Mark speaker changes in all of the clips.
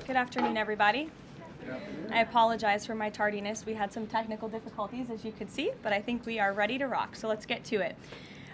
Speaker 1: Good afternoon, everybody. I apologize for my tardiness. We had some technical difficulties, as you could see, but I think we are ready to rock, so let's get to it.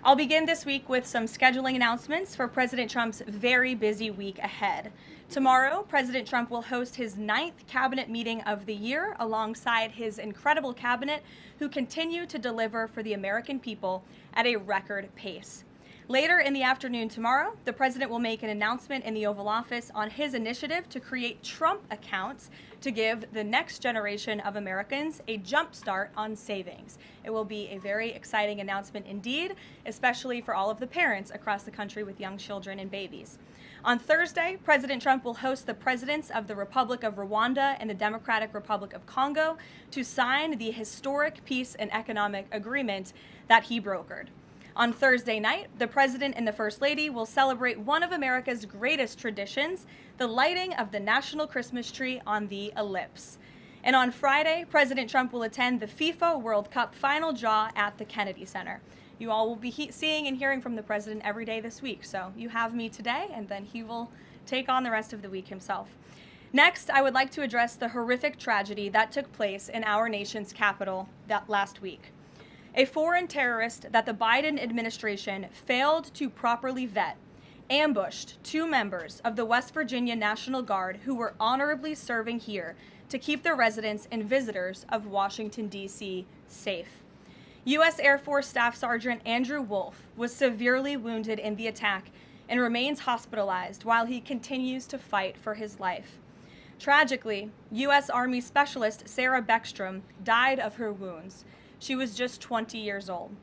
Speaker 1: I'll begin this week with some scheduling announcements for President Trump's very busy week ahead. Tomorrow, President Trump will host his 9th cabinet meeting of the year alongside his incredible cabinet, who continue to deliver for the American people at a record pace. Later in the afternoon tomorrow, the president will make an announcement in the Oval Office on his initiative to create Trump accounts to give the next generation of Americans a jump start on savings. It will be a very exciting announcement indeed, especially for all of the parents across the country with young children and babies. On Thursday, President Trump will host the presidents of the Republic of Rwanda and the Democratic Republic of Congo to sign the historic peace and economic agreement that he brokered. On Thursday night, the President and the First Lady will celebrate one of America's greatest traditions, the lighting of the National Christmas Tree on the Ellipse. And on Friday, President Trump will attend the FIFA World Cup final draw at the Kennedy Center. You all will be seeing and hearing from the President every day this week, so you have me today, and then he will take on the rest of the week himself. Next, I would like to address the horrific tragedy that took place in our nation's capital last week. A foreign terrorist that the Biden administration failed to properly vet ambushed 2 members of the West Virginia National Guard who were honorably serving here to keep the residents and visitors of Washington, D.C. safe. U.S. Air Force Staff Sergeant Andrew Wolf was severely wounded in the attack and remains hospitalized while he continues to fight for his life. Tragically, U.S. Army Specialist Sarah Beckstrom died of her wounds. She was just 20 years old.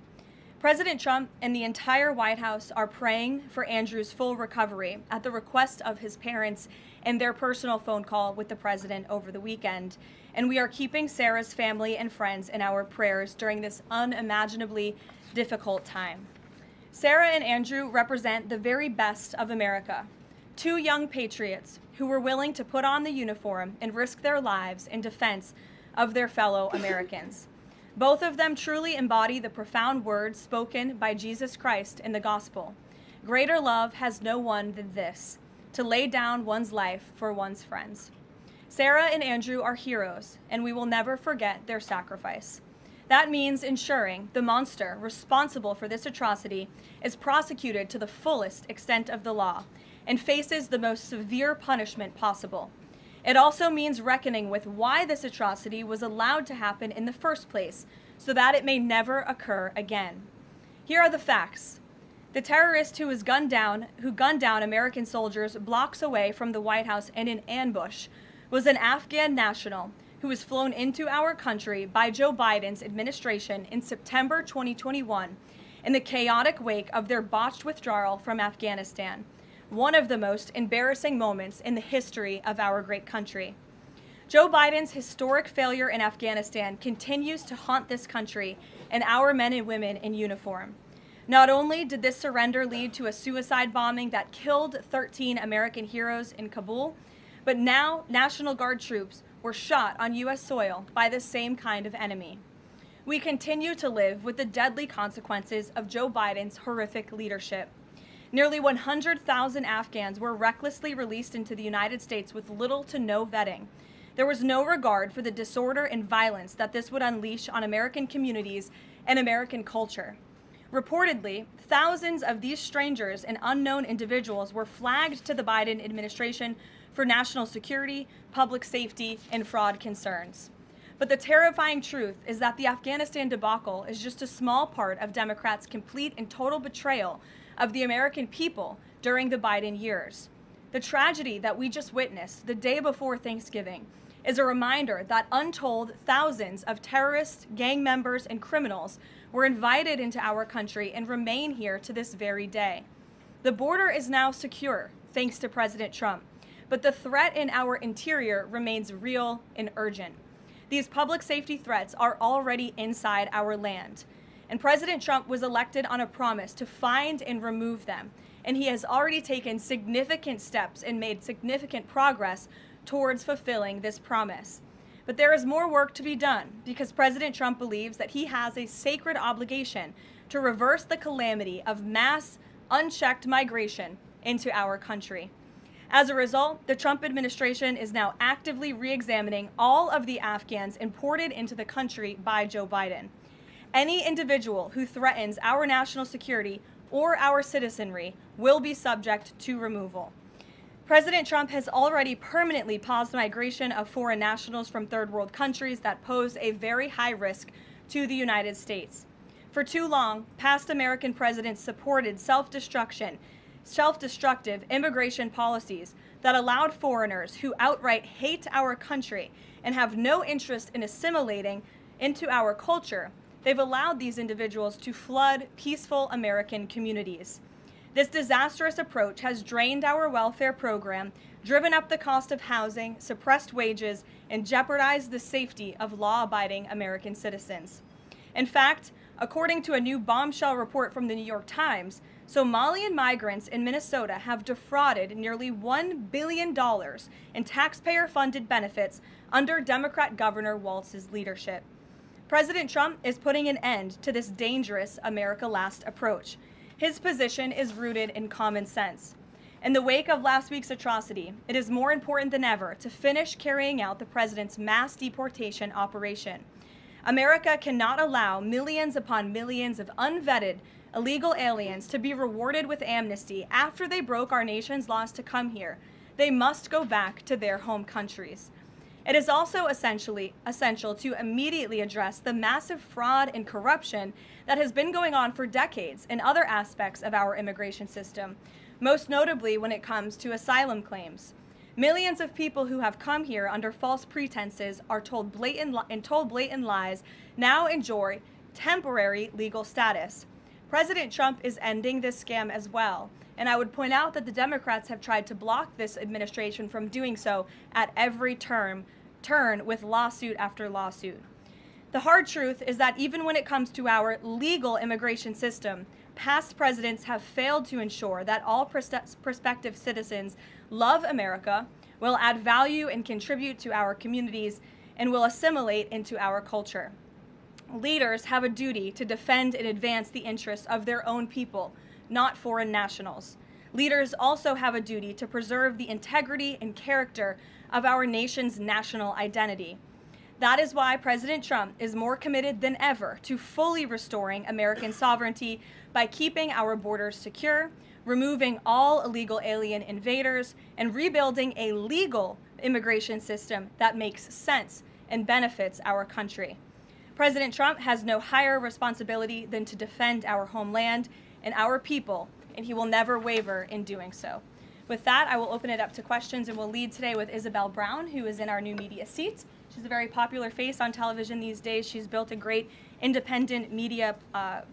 Speaker 1: President Trump and the entire White House are praying for Andrew's full recovery at the request of his parents and their personal phone call with the president over the weekend. And we are keeping Sarah's family and friends in our prayers during this unimaginably difficult time. Sarah and Andrew represent the very best of America. 2 young patriots who were willing to put on the uniform and risk their lives in defense of their fellow Americans. Both of them truly embody the profound words spoken by Jesus Christ in the gospel. Greater love has no one than this, to lay down one's life for one's friends. Sarah and Andrew are heroes, and we will never forget their sacrifice. That means ensuring the monster responsible for this atrocity is prosecuted to the fullest extent of the law and faces the most severe punishment possible. It also means reckoning with why this atrocity was allowed to happen in the first place, so that it may never occur again. Here are the facts. The terrorist who gunned down American soldiers blocks away from the White House in an ambush was an Afghan national who was flown into our country by Joe Biden's administration in September 2021 in the chaotic wake of their botched withdrawal from Afghanistan. One of the most embarrassing moments in the history of our great country. Joe Biden's historic failure in Afghanistan continues to haunt this country and our men and women in uniform. Not only did this surrender lead to a suicide bombing that killed 13 American heroes in Kabul, but now National Guard troops were shot on U.S. soil by the same kind of enemy. We continue to live with the deadly consequences of Joe Biden's horrific leadership. Nearly 100,000 Afghans were recklessly released into the United States with little to no vetting. There was no regard for the disorder and violence that this would unleash on American communities and American culture. Reportedly, thousands of these strangers and unknown individuals were flagged to the Biden administration for national security, public safety, and fraud concerns. But the terrifying truth is that the Afghanistan debacle is just a small part of Democrats' complete and total betrayal of the American people during the Biden years. The tragedy that we just witnessed the day before Thanksgiving is a reminder that untold thousands of terrorists, gang members, and criminals were invited into our country and remain here to this very day. The border is now secure, thanks to President Trump, but the threat in our interior remains real and urgent. These public safety threats are already inside our land. And President Trump was elected on a promise to find and remove them. And he has already taken significant steps and made significant progress towards fulfilling this promise. But there is more work to be done because President Trump believes that he has a sacred obligation to reverse the calamity of mass, unchecked migration into our country. As a result, the Trump administration is now actively re-examining all of the Afghans imported into the country by Joe Biden. Any individual who threatens our national security or our citizenry will be subject to removal. President Trump has already permanently paused migration of foreign nationals from third world countries that pose a very high risk to the United States. For too long, past American presidents supported self-destructive immigration policies that allowed foreigners who outright hate our country and have no interest in assimilating into our culture. They've allowed these individuals to flood peaceful American communities. This disastrous approach has drained our welfare program, driven up the cost of housing, suppressed wages, and jeopardized the safety of law-abiding American citizens. In fact, according to a new bombshell report from the New York Times, Somalian migrants in Minnesota have defrauded nearly $1 billion in taxpayer-funded benefits under Democrat Governor Walz's leadership. President Trump is putting an end to this dangerous America Last approach. His position is rooted in common sense. In the wake of last week's atrocity, it is more important than ever to finish carrying out the president's mass deportation operation. America cannot allow millions upon millions of unvetted illegal aliens to be rewarded with amnesty after they broke our nation's laws to come here. They must go back to their home countries. It is also essential to immediately address the massive fraud and corruption that has been going on for decades in other aspects of our immigration system, most notably when it comes to asylum claims. Millions of people who have come here under false pretenses are told blatant lies now enjoy temporary legal status. President Trump is ending this scam as well, and I would point out that the Democrats have tried to block this administration from doing so at every turn with lawsuit after lawsuit. The hard truth is that even when it comes to our legal immigration system, past presidents have failed to ensure that all prospective citizens love America, will add value and contribute to our communities, and will assimilate into our culture. Leaders have a duty to defend and advance the interests of their own people, not foreign nationals. Leaders also have a duty to preserve the integrity and character of our nation's national identity. That is why President Trump is more committed than ever to fully restoring American sovereignty by keeping our borders secure, removing all illegal alien invaders, and rebuilding a legal immigration system that makes sense and benefits our country. President Trump has no higher responsibility than to defend our homeland and our people, and he will never waver in doing so. With that, I will open it up to questions, and we'll lead today with Isabel Brown, who is in our new media seat. She's a very popular face on television these days. She's built a great independent media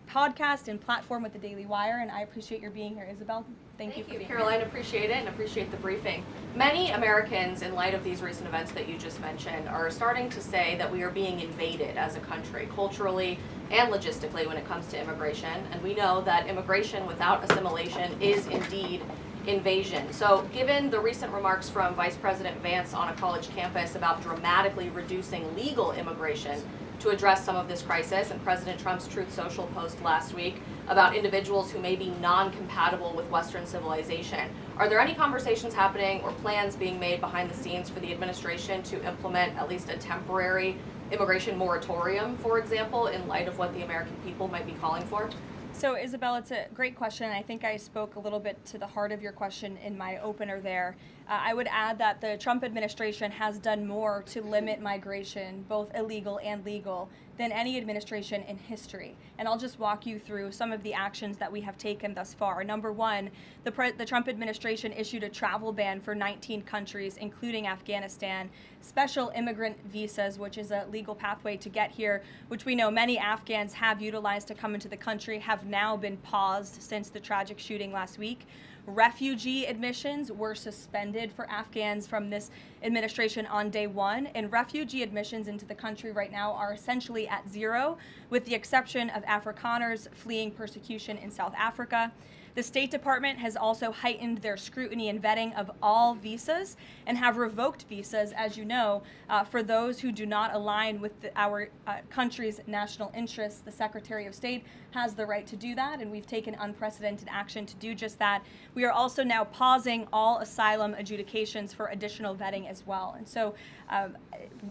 Speaker 1: podcast and platform with the Daily Wire, and I appreciate your being here, Isabel. Thank you for being
Speaker 2: Caroline.
Speaker 1: here.
Speaker 2: Appreciate it and appreciate the briefing. Many Americans, in light of these recent events that you just mentioned, are starting to say that we are being invaded as a country, culturally and logistically, when it comes to immigration. And we know that immigration without assimilation is indeed invasion. So given the recent remarks from Vice President Vance on a college campus about dramatically reducing legal immigration to address some of this crisis, and President Trump's Truth Social post last week about individuals who may be non-compatible with Western civilization, are there any conversations happening or plans being made behind the scenes for the administration to implement at least a temporary immigration moratorium, for example, in light of what the American people might be calling for?
Speaker 1: So, Isabel, it's a great question. I think I spoke a little bit to the heart of your question in my opener there. I would add that the Trump administration has done more to limit migration, both illegal and legal, than any administration in history. And I'll just walk you through some of the actions that we have taken thus far. Number one, the Trump administration issued a travel ban for 19 countries, including Afghanistan, special immigrant visas, which is a legal pathway to get here, which we know many Afghans have utilized to come into the country, have now been paused since the tragic shooting last week. Refugee admissions were suspended for Afghans from this administration on day one, and refugee admissions into the country right now are essentially at zero, with the exception of Afrikaners fleeing persecution in South Africa. The State Department has also heightened their scrutiny and vetting of all visas and have revoked visas, as you know, for those who do not align with our country's national interests. The Secretary of State has the right to do that, and we've taken unprecedented action to do just that. We are also now pausing all asylum adjudications for additional vetting as well. And so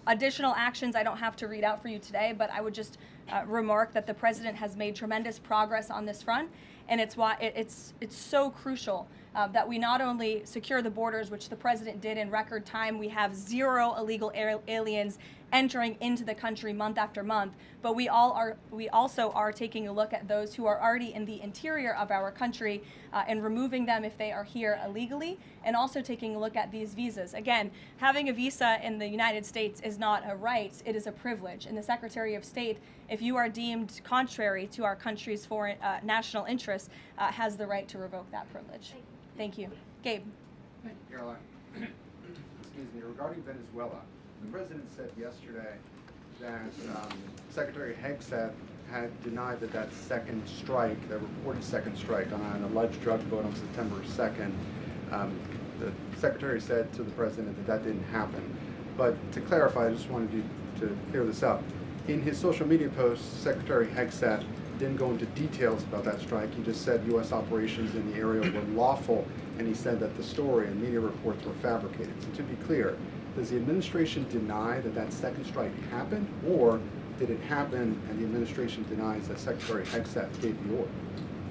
Speaker 1: additional actions I don't have to read out for you today, but I would just remark that the President has made tremendous progress on this front, and it's why it's so crucial that we not only secure the borders, which the President did in record time. We have 0 illegal aliens entering into the country month after month, but we also are taking a look at those who are already in the interior of our country and removing them if they are here illegally, and also taking a look at these visas. Again, having a visa in the United States is not a right, it is a privilege. And the Secretary of State, if you are deemed contrary to our country's foreign national interests, has the right to revoke that privilege. Thank you. Gabe.
Speaker 3: Thank you, Caroline. Excuse me. Regarding Venezuela, the President said yesterday that Secretary Hegseth had denied that second strike, the reported second strike on an alleged drug vote on September 2nd, the Secretary said to the President that didn't happen. But to clarify, I just wanted you to clear this up. In his social media post, Secretary Hegseth didn't go into details about that strike. He just said U.S. operations in the area were lawful, and he said that the story and media reports were fabricated. So to be clear, does the administration deny that second strike happened, or did it happen and the administration denies that Secretary Hegseth gave the order?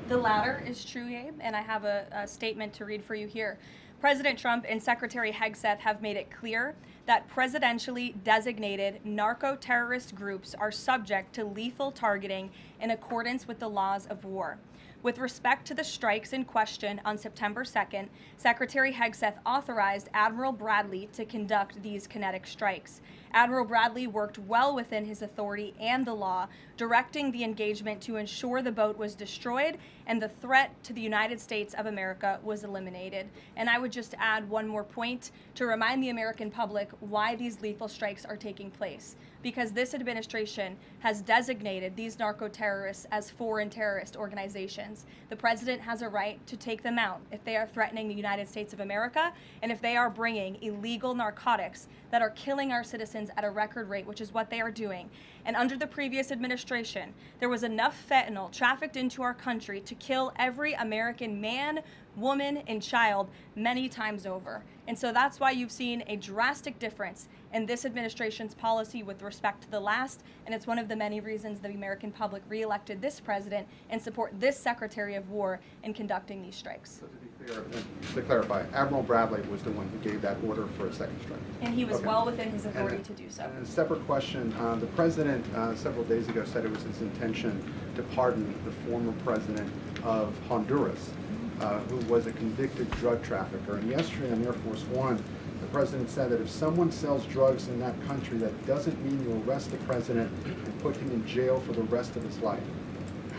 Speaker 1: The latter is true, Gabe, and I have a statement to read for you here. President Trump and Secretary Hegseth have made it clear that presidentially designated narco-terrorist groups are subject to lethal targeting in accordance with the laws of war. With respect to the strikes in question on September 2nd, Secretary Hegseth authorized Admiral Bradley to conduct these kinetic strikes. Admiral Bradley worked well within his authority and the law, directing the engagement to ensure the boat was destroyed and the threat to the United States of America was eliminated. And I would just add one more point to remind the American public why these lethal strikes are taking place. Because this administration has designated these narco-terrorists as foreign terrorist organizations. The President has a right to take them out if they are threatening the United States of America and if they are bringing illegal narcotics that are killing our citizens at a record rate, which is what they are doing. And under the previous administration, there was enough fentanyl trafficked into our country to kill every American man, woman, and child many times over. And so that's why you've seen a drastic difference in this administration's policy with respect to the last, and it's one of the many reasons the American public reelected this president and support this Secretary of War in conducting these strikes.
Speaker 3: So to be clear, to clarify, Admiral Bradley was the one who gave that order for a second strike.
Speaker 1: And he was well within his authority to do so.
Speaker 3: And a separate question, the President several days ago said it was his intention to pardon the former president of Honduras, who was a convicted drug trafficker. And yesterday on Air Force One, the President said that if someone sells drugs in that country, that doesn't mean you arrest the President and put him in jail for the rest of his life.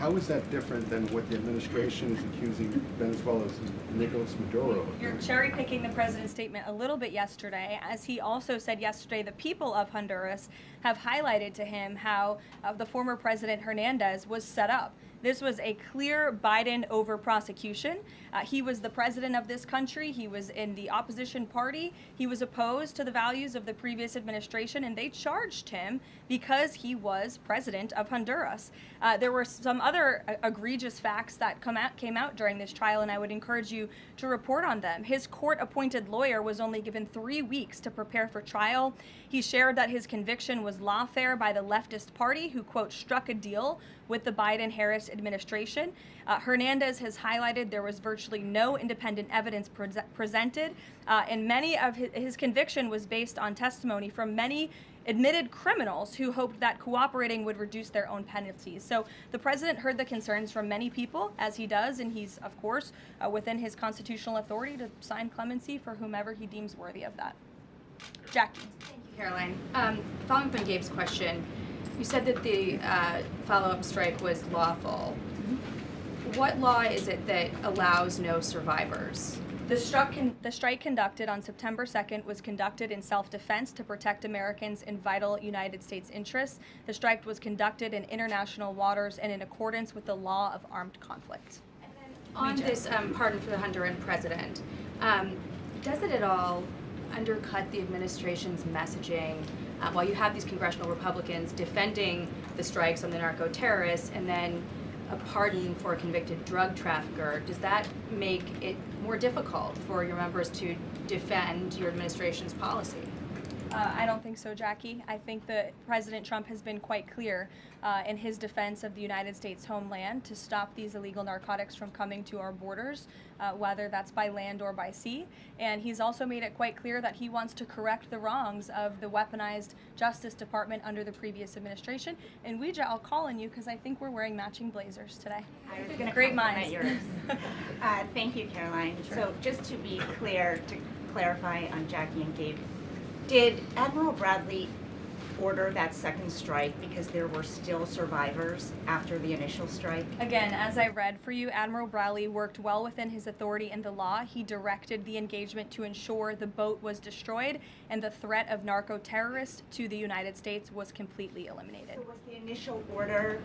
Speaker 3: How is that different than what the administration is accusing Venezuela's Nicolas Maduro of?
Speaker 1: You're cherry picking the President's statement a little bit yesterday, as he also said yesterday the people of Honduras have highlighted to him how the former President Hernandez was set up. This was a clear Biden over prosecution. He was the president of this country. He was in the opposition party. He was opposed to the values of the previous administration, and they charged him because he was president of Honduras. There were some other egregious facts that came out during this trial, and I would encourage you to report on them. His court-appointed lawyer was only given 3 weeks to prepare for trial. He shared that his conviction was lawfare by the leftist party, who, quote, struck a deal with the Biden-Harris administration. Hernandez has highlighted there was virtually no independent evidence presented, and many of his conviction was based on testimony from many admitted criminals who hoped that cooperating would reduce their own penalties. So the President heard the concerns from many people, as he does, and he's, of course, within his constitutional authority to sign clemency for whomever he deems worthy of that. Jackie.
Speaker 4: Thank you, Caroline. Following up on Gabe's question, you said that the follow-up strike was lawful. What law is it that allows no survivors?
Speaker 1: The strike conducted on September 2nd was conducted in self-defense to protect Americans in vital United States interests. The strike was conducted in international waters and in accordance with the law of armed conflict.
Speaker 4: And then On this pardon for the Honduran president, does it at all undercut the administration's messaging while you have these congressional Republicans defending the strikes on the narco-terrorists and then a pardon for a convicted drug trafficker? Does that make it more difficult for your members to defend your administration's policy?
Speaker 1: I don't think so, Jackie. I think that President Trump has been quite clear in his defense of the United States homeland to stop these illegal narcotics from coming to our borders, whether that's by land or by sea. And he's also made it quite clear that he wants to correct the wrongs of the weaponized Justice Department under the previous administration. And Ouija, I'll call on you because I think we're wearing matching blazers today.
Speaker 5: I was going to
Speaker 1: Great
Speaker 5: compliment
Speaker 1: minds.
Speaker 5: yours. Thank you, Caroline.
Speaker 1: Sure.
Speaker 5: So just to be clear, to clarify on Jackie and Gabe, did Admiral Bradley order that second strike because there were still survivors after the initial strike?
Speaker 1: Again, as I read for you, Admiral Bradley worked well within his authority and the law. He directed the engagement to ensure the boat was destroyed and the threat of narco-terrorists to the United States was completely eliminated.
Speaker 5: So was the initial order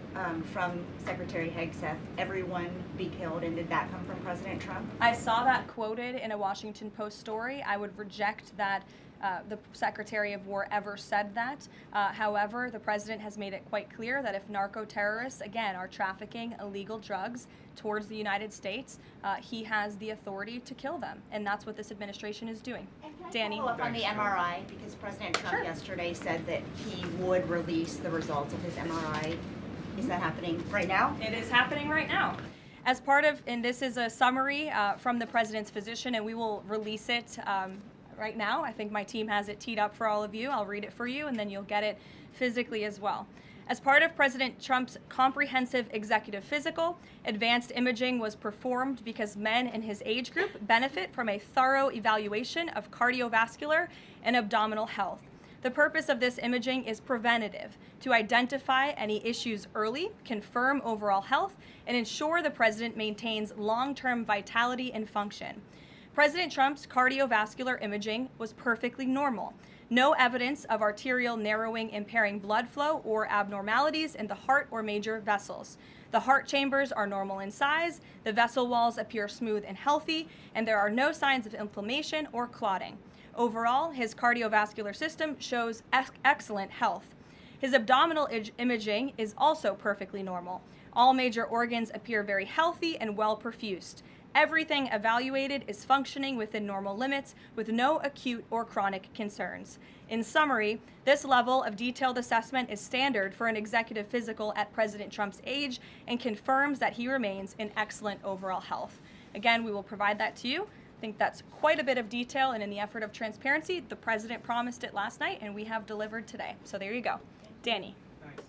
Speaker 5: from Secretary Hegseth, everyone be killed, and did that come from President Trump?
Speaker 1: I saw that quoted in a Washington Post story. I would reject that the Secretary of War ever said that. However, the President has made it quite clear that if narco-terrorists, again, are trafficking illegal drugs towards the United States, he has the authority to kill them. And that's what this administration is doing.
Speaker 5: And can I
Speaker 1: Danny?
Speaker 5: follow up on the MRI? Because President Trump
Speaker 1: Sure.
Speaker 5: yesterday said that he would release the results of his MRI. Is that happening right now?
Speaker 1: It is happening right now. As part of, and this is a summary from the President's physician, and we will release it right now. I think my team has it teed up for all of you. I'll read it for you, and then you'll get it physically as well. As part of President Trump's comprehensive executive physical, advanced imaging was performed because men in his age group benefit from a thorough evaluation of cardiovascular and abdominal health. The purpose of this imaging is preventative, to identify any issues early, confirm overall health, and ensure the president maintains long-term vitality and function. President Trump's cardiovascular imaging was perfectly normal. No evidence of arterial narrowing impairing blood flow or abnormalities in the heart or major vessels. The heart chambers are normal in size, the vessel walls appear smooth and healthy, and there are no signs of inflammation or clotting. Overall, his cardiovascular system shows excellent health. His abdominal imaging is also perfectly normal. All major organs appear very healthy and well perfused. Everything evaluated is functioning within normal limits with no acute or chronic concerns. In summary, this level of detailed assessment is standard for an executive physical at President Trump's age and confirms that he remains in excellent overall health. Again, we will provide that to you. I think that's quite a bit of detail, and in the effort of transparency, the president promised it last night, and we have delivered today. So there you go. Danny.
Speaker 6: Thanks,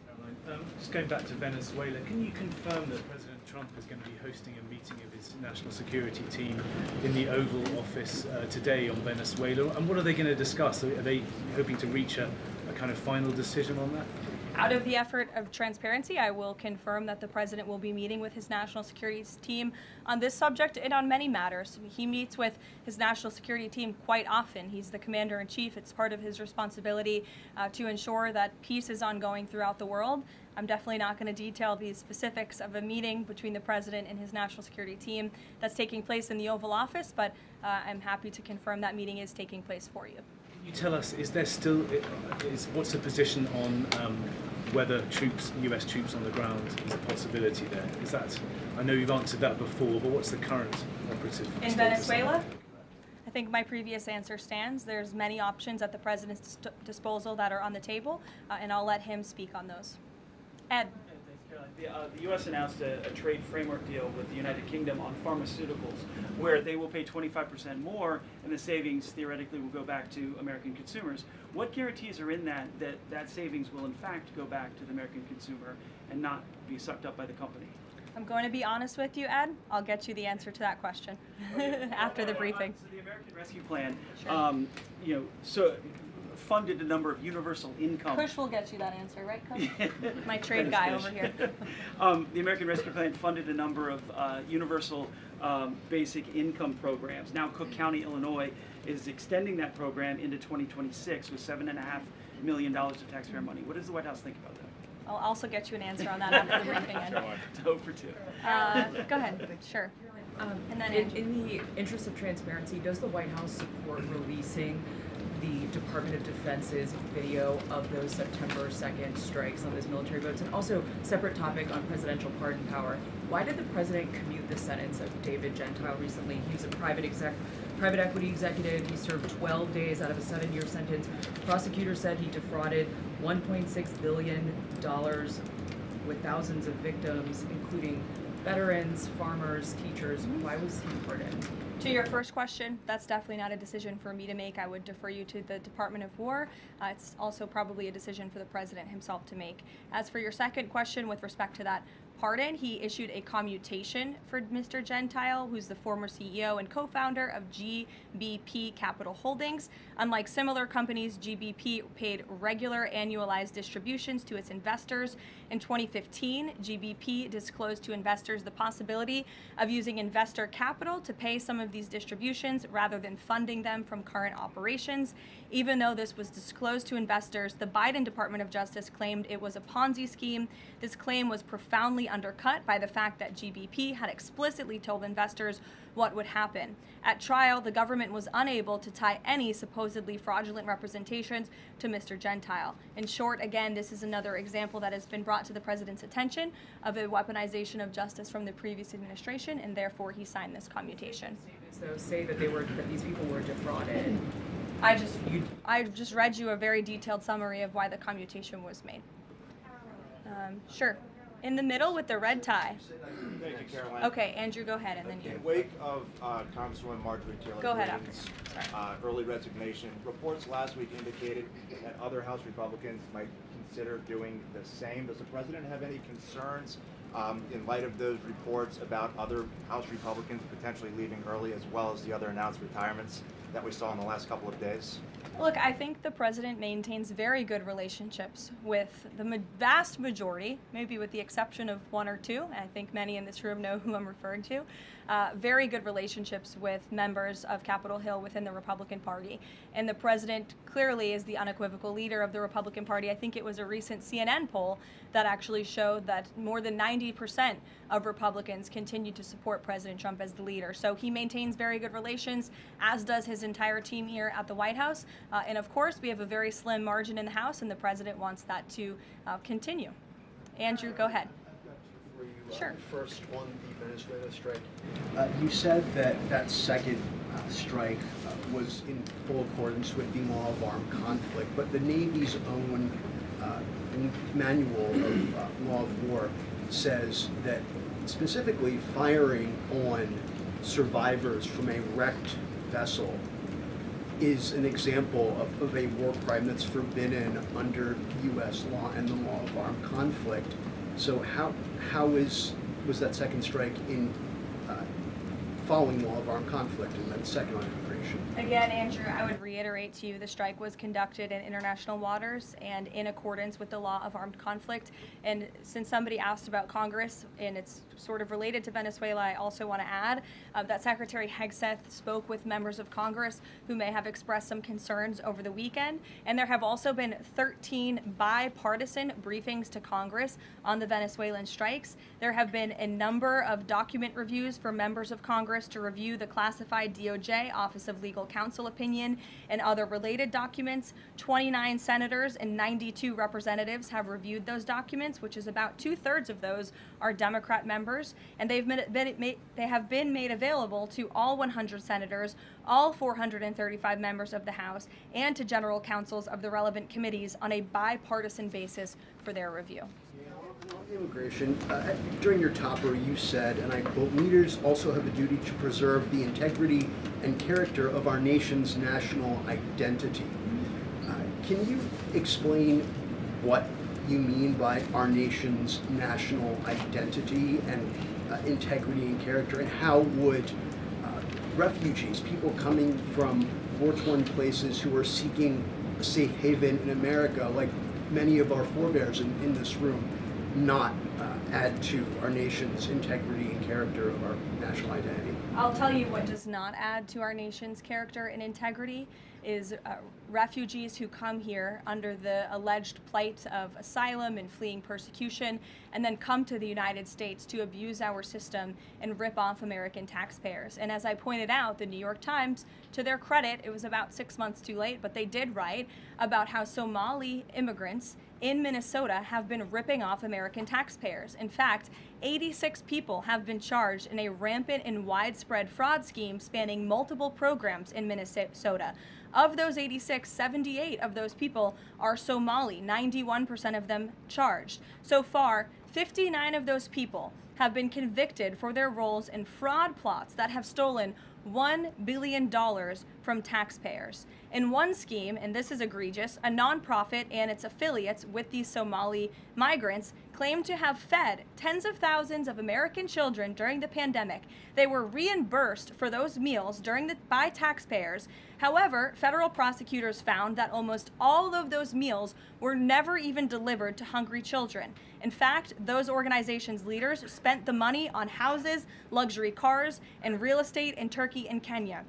Speaker 6: Caroline. Just going back to Venezuela, can you confirm that President Trump is going to be hosting a meeting of his national security team in the Oval Office today on Venezuela? And what are they going to discuss? Are they hoping to reach a kind of final decision on that?
Speaker 1: Out of the effort of transparency, I will confirm that the president will be meeting with his national security team on this subject and on many matters. He meets with his national security team quite often. He's the commander-in-chief. It's part of his responsibility to ensure that peace is ongoing throughout the world. I'm definitely not going to detail the specifics of a meeting between the president and his national security team that's taking place in the Oval Office, but I'm happy to confirm that meeting is taking place for you.
Speaker 6: Can you tell us, what's the position on whether US troops on the ground is a possibility there? Is that, I know you've answered that before, but what's the current operative
Speaker 1: In
Speaker 6: status?
Speaker 1: Venezuela? I think my previous answer stands. There's many options at the president's disposal that are on the table, and I'll let him speak on those. Ed.
Speaker 7: Thanks, Caroline. The U.S. announced a trade framework deal with the United Kingdom on pharmaceuticals, where they will pay 25% more, and the savings theoretically will go back to American consumers. What guarantees are in that savings will in fact go back to the American consumer and not be sucked up by the company?
Speaker 1: I'm going to be honest with you, Ed. I'll get you the answer to that question after the briefing.
Speaker 7: So the American Rescue Plan,
Speaker 1: Sure.
Speaker 7: funded a number of universal income.
Speaker 1: Kush will get you that answer, right, Kush? My trade guy over here.
Speaker 7: The American Rescue Plan funded a number of universal basic income programs. Now Cook County, Illinois is extending that program into 2026 with $7.5 million of taxpayer money. What does the White House think about that?
Speaker 1: I'll also get you an answer on that after the briefing. Ed.
Speaker 7: It's 0 for 2.
Speaker 1: Go ahead. Sure. And then
Speaker 8: in the interest of transparency, does the White House support releasing the Department of Defense's video of those September 2nd strikes on those military boats? And also, separate topic on presidential pardon power. Why did the president commute the sentence of David Gentile recently? He was a private equity executive. He served 12 days out of a 7-year sentence. Prosecutors said he defrauded $1.6 billion with thousands of victims, including veterans, farmers, teachers. Why was he pardoned?
Speaker 1: To your first question, that's definitely not a decision for me to make. I would defer you to the Department of War. It's also probably a decision for the president himself to make. As for your second question with respect to that pardon, he issued a commutation for Mr. Gentile, who's the former CEO and co-founder of GBP Capital Holdings. Unlike similar companies, GBP paid regular annualized distributions to its investors. In 2015, GBP disclosed to investors the possibility of using investor capital to pay some of these distributions rather than funding them from current operations. Even though this was disclosed to investors, the Biden Department of Justice claimed it was a Ponzi scheme. This claim was profoundly undercut by the fact that GBP had explicitly told investors what would happen. At trial, the government was unable to tie any supposedly fraudulent representations to Mr. Gentile. In short, again, this is another example that has been brought to the president's attention of a weaponization of justice from the previous administration, and therefore he signed this commutation.
Speaker 8: So say that these people were defrauded.
Speaker 1: I just read you a very detailed summary of why the commutation was made. Sure. In the middle with the red tie.
Speaker 9: Thank you, Caroline.
Speaker 1: Okay, Andrew, go ahead, and then you.
Speaker 9: In wake of Congresswoman Marjorie Taylor
Speaker 1: Go ahead
Speaker 9: Greene's early resignation, reports last week indicated that other House Republicans might consider doing the same. Does the president have any concerns in light of those reports about other House Republicans potentially leaving early, as well as the other announced retirements that we saw in the last couple of days?
Speaker 1: Look, I think the president maintains very good relationships with the vast majority, maybe with the exception of one or two. I think many in this room know who I'm referring to. Very good relationships with members of Capitol Hill within the Republican Party. And the president clearly is the unequivocal leader of the Republican Party. I think it was a recent CNN poll that actually showed that more than 90% of Republicans continue to support President Trump as the leader. So he maintains very good relations, as does his entire team here at the White House. And of course, we have a very slim margin in the House, and the president wants that to continue. Andrew, go ahead. Sure.
Speaker 10: First, on the Venezuela strike, you said that that second strike was in full accordance with the law of armed conflict, but the Navy's own manual of law of war says that specifically firing on survivors from a wrecked vessel is an example of a war crime that's forbidden under U.S. law and the law of armed conflict. So how was that second strike in following law of armed conflict, and then second on immigration?
Speaker 1: Again, Andrew, I would reiterate to you the strike was conducted in international waters and in accordance with the law of armed conflict. And since somebody asked about Congress, and it's sort of related to Venezuela, I also want to add that Secretary Hegseth spoke with members of Congress who may have expressed some concerns over the weekend. And there have also been 13 bipartisan briefings to Congress on the Venezuelan strikes. There have been a number of document reviews for members of Congress to review the classified DOJ Office of Legal Counsel opinion and other related documents. 29 senators and 92 representatives have reviewed those documents, which is about 2/3 of those are Democrat members, and they have been made available to all 100 senators, all 435 members of the House, and to general counsels of the relevant committees on a bipartisan basis for their review.
Speaker 10: On immigration, during your topper you said, and I quote, "Leaders also have a duty to preserve the integrity and character of our nation's national identity." Can you explain what you mean by our nation's national identity and integrity and character, and how would refugees, people coming from war-torn places who are seeking a safe haven in America, like many of our forebears in this room, not add to our nation's integrity and character of our national identity?
Speaker 1: I'll tell you what does not add to our nation's character and integrity is refugees who come here under the alleged plight of asylum and fleeing persecution, and then come to the United States to abuse our system and rip off American taxpayers. And as I pointed out, the New York Times, to their credit, it was about 6 months too late, but they did write about how Somali immigrants in Minnesota have been ripping off American taxpayers. In fact, 86 people have been charged in a rampant and widespread fraud scheme spanning multiple programs in Minnesota. Of those 86, 78 of those people are Somali, 91% of them charged. So far, 59 of those people have been convicted for their roles in fraud plots that have stolen $1 billion from taxpayers. In one scheme, and this is egregious, a nonprofit and its affiliates with these Somali migrants claimed to have fed tens of thousands of American children during the pandemic. They were reimbursed for those meals by taxpayers. However, federal prosecutors found that almost all of those meals were never even delivered to hungry children. In fact, those organizations' leaders spent the money on houses, luxury cars, and real estate in Turkey and Kenya.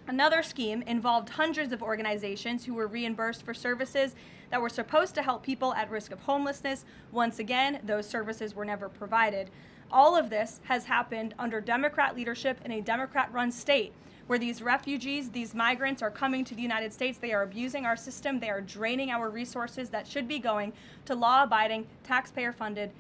Speaker 1: Another scheme involved hundreds of organizations who were reimbursed for services that were supposed to help people at risk of homelessness. Once again, those services were never provided. All of this has happened under Democrat leadership in a Democrat-run state, where these refugees, these migrants are coming to the United States. They are abusing our system. They are draining our resources that should be going to law-abiding, taxpayer-funded,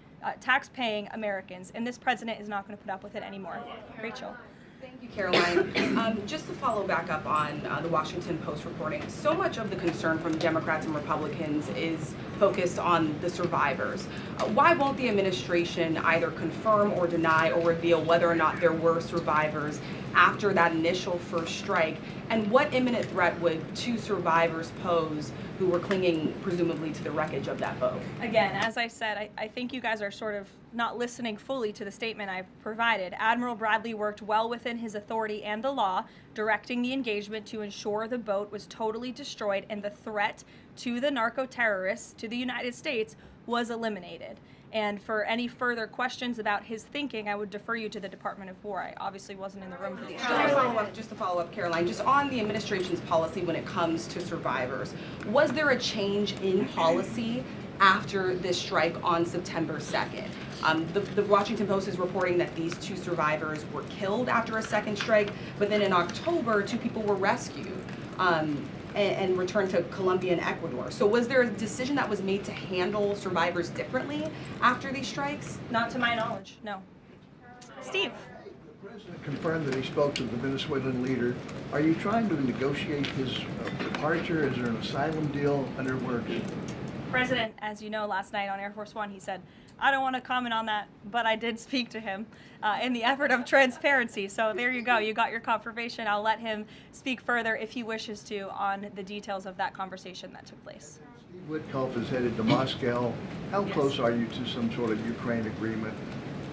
Speaker 1: tax-paying Americans. And this president is not going to put up with it anymore. Rachel.
Speaker 11: Thank you, Caroline. Just to follow back up on the Washington Post reporting, so much of the concern from Democrats and Republicans is focused on the survivors. Why won't the administration either confirm or deny or reveal whether or not there were survivors after that initial first strike? And what imminent threat would two survivors pose who were clinging presumably to the wreckage of that boat?
Speaker 1: Again, as I said, I think you guys are sort of not listening fully to the statement I've provided. Admiral Bradley worked well within his authority and the law, directing the engagement to ensure the boat was totally destroyed and the threat to the narco-terrorists, to the United States, was eliminated. And for any further questions about his thinking, I would defer you to the Department of War. I obviously wasn't in the room for these.
Speaker 11: Just to follow up, Caroline, just on the administration's policy when it comes to survivors, was there a change in policy after this strike on September 2nd? The Washington Post is reporting that these two survivors were killed after a second strike, but then in October, two people were rescued and returned to Colombia and Ecuador. So was there a decision that was made to handle survivors differently after these strikes?
Speaker 1: Not to my knowledge, no. Steve.
Speaker 12: The president confirmed that he spoke to the Venezuelan leader. Are you trying to negotiate his departure? Is there an asylum deal under work?
Speaker 1: President, as you know, last night on Air Force One, he said, I don't want to comment on that, but I did speak to him in the effort of transparency. So there you go. You got your confirmation. I'll let him speak further if he wishes to on the details of that conversation that took place.
Speaker 12: Steve Witkoff is headed to Moscow. How close are you to some sort of Ukraine agreement?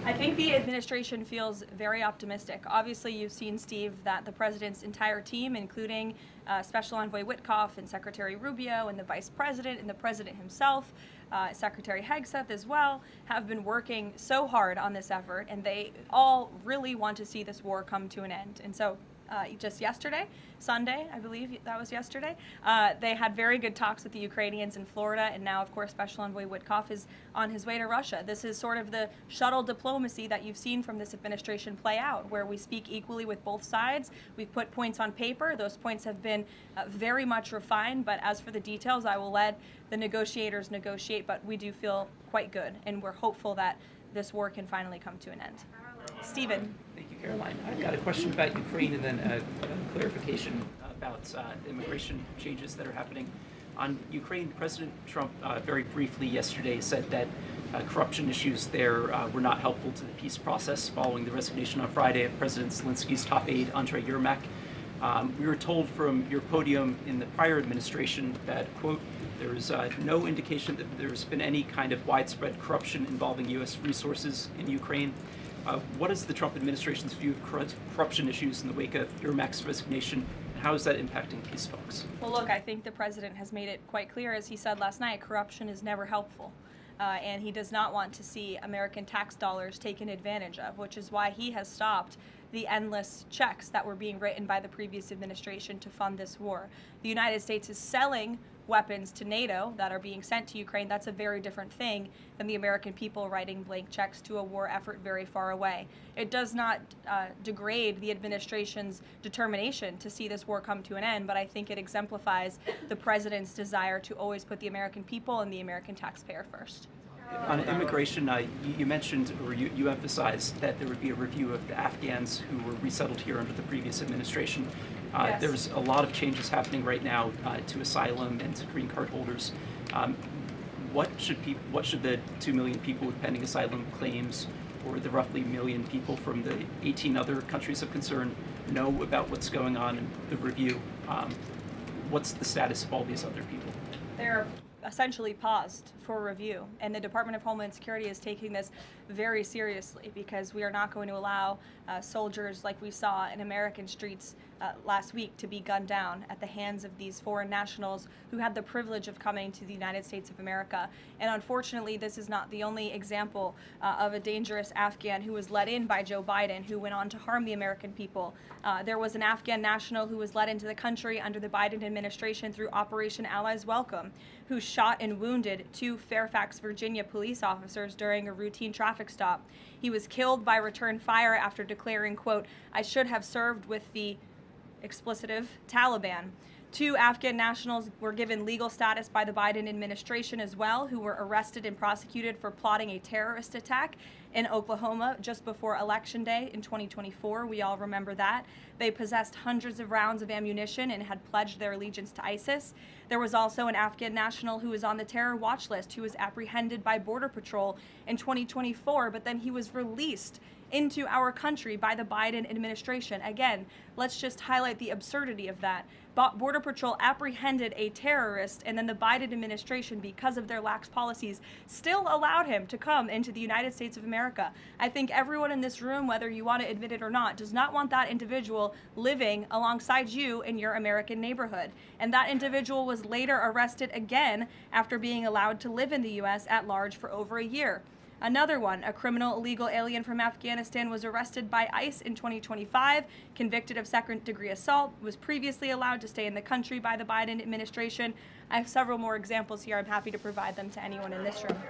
Speaker 1: I think the administration feels very optimistic. Obviously, you've seen, Steve, that the president's entire team, including Special Envoy Witkoff and Secretary Rubio and the Vice President and the President himself, Secretary Hegseth as well, have been working so hard on this effort, and they all really want to see this war come to an end. And so just yesterday, Sunday, I believe that was yesterday, they had very good talks with the Ukrainians in Florida, and now, of course, Special Envoy Witkoff is on his way to Russia. This is sort of the shuttle diplomacy that you've seen from this administration play out, where we speak equally with both sides. We've put points on paper. Those points have been very much refined, but as for the details, I will let the negotiators negotiate, but we do feel quite good, and we're hopeful that this war can finally come to an end. Stephen.
Speaker 13: Thank you, Caroline. I've got a question about Ukraine and then a clarification about immigration changes that are happening. On Ukraine, President Trump very briefly yesterday said that corruption issues there were not helpful to the peace process following the resignation on Friday of President Zelensky's top aide, Andrei Yermak. We were told from your podium in the prior administration that, quote, there is no indication that there's been any kind of widespread corruption involving U.S. resources in Ukraine. What is the Trump administration's view of corruption issues in the wake of Yermak's resignation, and how is that impacting peace talks?
Speaker 1: Well, look, I think the president has made it quite clear, as he said last night, corruption is never helpful. and he does not want to see American tax dollars taken advantage of, which is why he has stopped the endless checks that were being written by the previous administration to fund this war. The United States is selling weapons to NATO that are being sent to Ukraine. That's a very different thing than the American people writing blank checks to a war effort very far away. It does not degrade the administration's determination to see this war come to an end, but I think it exemplifies the president's desire to always put the American people and the American taxpayer first.
Speaker 13: On immigration, you mentioned, or you emphasized that there would be a review of the Afghans who were resettled here under the previous administration.
Speaker 1: Yes.
Speaker 13: There's a lot of changes happening right now to asylum and to green card holders. What should the 2 million people with pending asylum claims, or the roughly million people from the 18 other countries of concern, know about what's going on in the review? What's the status of all these other people?
Speaker 1: They're essentially paused for review, and the Department of Homeland Security is taking this very seriously, because we are not going to allow soldiers like we saw in American streets last week to be gunned down at the hands of these foreign nationals who had the privilege of coming to the United States of America. And unfortunately, this is not the only example of a dangerous Afghan who was let in by Joe Biden, who went on to harm the American people. There was an Afghan national who was let into the country under the Biden administration through Operation Allies Welcome, who shot and wounded 2 Fairfax, Virginia police officers during a routine traffic stop. He was killed by return fire after declaring, quote, "I should have served with the explicitive Taliban." 2 Afghan nationals were given legal status by the Biden administration as well, who were arrested and prosecuted for plotting a terrorist attack in Oklahoma just before Election Day in 2024. We all remember that. They possessed hundreds of rounds of ammunition and had pledged their allegiance to ISIS. There was also an Afghan national who was on the terror watch list who was apprehended by Border Patrol in 2024, but then he was released into our country by the Biden administration. Again, let's just highlight the absurdity of that. Border Patrol apprehended a terrorist, and then the Biden administration, because of their lax policies, still allowed him to come into the United States of America. I think everyone in this room, whether you want to admit it or not, does not want that individual living alongside you in your American neighborhood. And that individual was later arrested again after being allowed to live in the U.S. at large for over a year. Another one, a criminal illegal alien from Afghanistan, was arrested by ICE in 2025, convicted of second-degree assault, was previously allowed to stay in the country by the Biden administration. I have several more examples here. I'm happy to provide them to anyone in this room.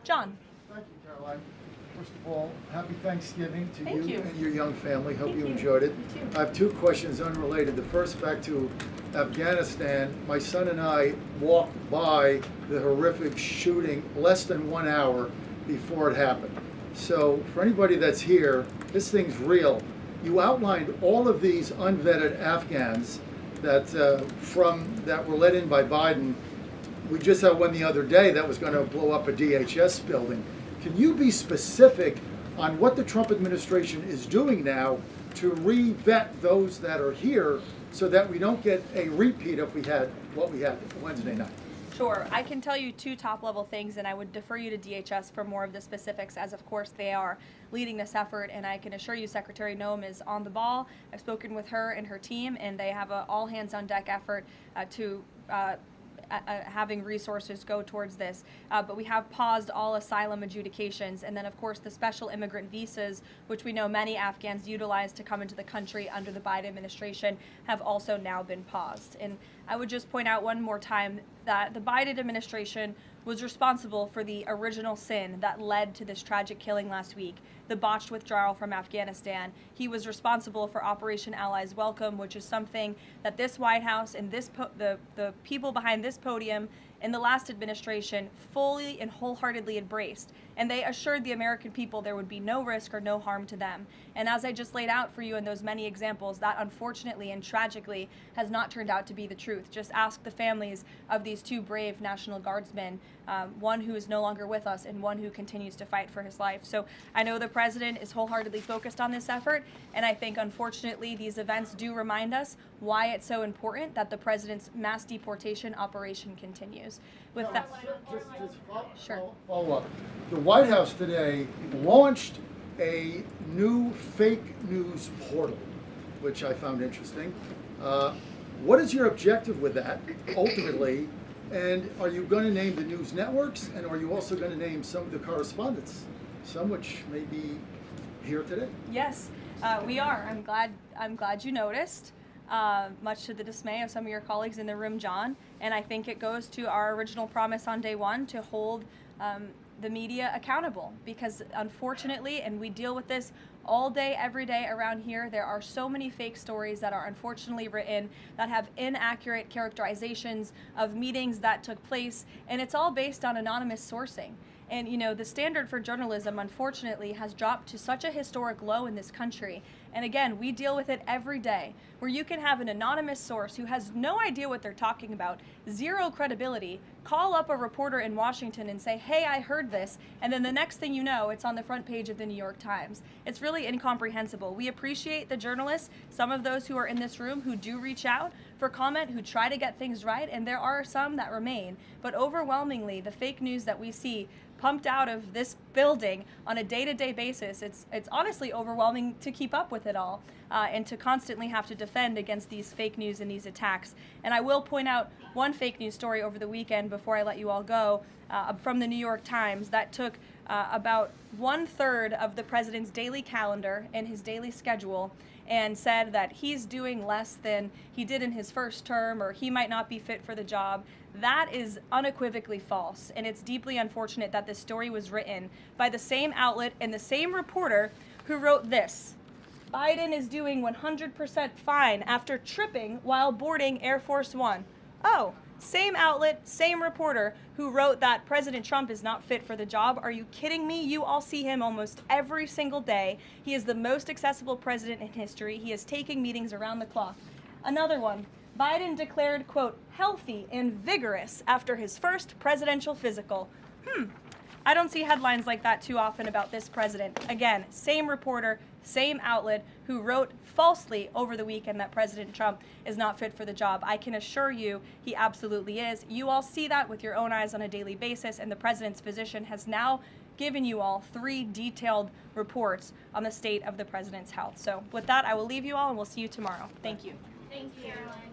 Speaker 1: John.
Speaker 12: Thank you, Caroline. First of all, happy Thanksgiving to
Speaker 1: Thank you
Speaker 12: and your young family. Hope you
Speaker 1: you.
Speaker 12: enjoyed it.
Speaker 1: You too.
Speaker 12: I have 2 questions unrelated. The first, back to Afghanistan. My son and I walked by the horrific shooting less than 1 hour before it happened. So for anybody that's here, this thing's real. You outlined all of these unvetted Afghans that that were let in by Biden. We just had one the other day that was going to blow up a DHS building. Can you be specific on what the Trump administration is doing now to re-vet those that are here so that we don't get a repeat of what we had Wednesday night?
Speaker 1: Sure. I can tell you 2 top-level things, and I would defer you to DHS for more of the specifics, as of course they are leading this effort, and I can assure you Secretary Noem is on the ball. I've spoken with her and her team, and they have an all-hands-on-deck effort to having resources go towards this. But we have paused all asylum adjudications, and then of course the special immigrant visas, which we know many Afghans utilize to come into the country under the Biden administration, have also now been paused. And I would just point out one more time that the Biden administration was responsible for the original sin that led to this tragic killing last week, the botched withdrawal from Afghanistan. He was responsible for Operation Allies Welcome, which is something that this White House and the people behind this podium in the last administration fully and wholeheartedly embraced. And they assured the American people there would be no risk or no harm to them. And as I just laid out for you in those many examples, that unfortunately and tragically has not turned out to be the truth. Just ask the families of these 2 brave National Guardsmen, one who is no longer with us and one who continues to fight for his life. So I know the president is wholeheartedly focused on this effort, and I think unfortunately these events do remind us why it's so important that the president's mass deportation operation continues. With that,
Speaker 12: Just follow up. The White House today launched a new fake news portal, which I found interesting. What is your objective with that, ultimately? And are you going to name the news networks, and are you also going to name some of the correspondents, some which may be here today?
Speaker 1: Yes, we are. I'm glad you noticed. Much to the dismay of some of your colleagues in the room, John. And I think it goes to our original promise on day one to hold the media accountable, because unfortunately, and we deal with this all day, every day around here, there are so many fake stories that are unfortunately written that have inaccurate characterizations of meetings that took place, and it's all based on anonymous sourcing. And you know, the standard for journalism, unfortunately, has dropped to such a historic low in this country. And again, we deal with it every day, where you can have an anonymous source who has no idea what they're talking about, zero credibility, call up a reporter in Washington and say, hey, I heard this, and then the next thing you know, it's on the front page of the New York Times. It's really incomprehensible. We appreciate the journalists, some of those who are in this room who do reach out for comment, who try to get things right, and there are some that remain. But overwhelmingly, the fake news that we see pumped out of this building on a day-to-day basis, it's honestly overwhelming to keep up with it all, and to constantly have to defend against these fake news and these attacks. And I will point out one fake news story over the weekend before I let you all go, from the New York Times that took about 1/3 of the president's daily calendar and his daily schedule and said that he's doing less than he did in his first term, or he might not be fit for the job. That is unequivocally false, and it's deeply unfortunate that this story was written by the same outlet and the same reporter who wrote this: Biden is doing 100% fine after tripping while boarding Air Force One. Oh, same outlet, same reporter who wrote that President Trump is not fit for the job. Are you kidding me? You all see him almost every single day. He is the most accessible president in history. He is taking meetings around the clock. Another one. Biden declared, quote, healthy and vigorous after his first presidential physical. I don't see headlines like that too often about this president. Again, same reporter, same outlet who wrote falsely over the weekend that President Trump is not fit for the job. I can assure you he absolutely is. You all see that with your own eyes on a daily basis, and the president's physician has now given you all 3 detailed reports on the state of the president's health. So with that, I will leave you all, and we'll see you tomorrow. Thank you.
Speaker 2: Thank you, Caroline.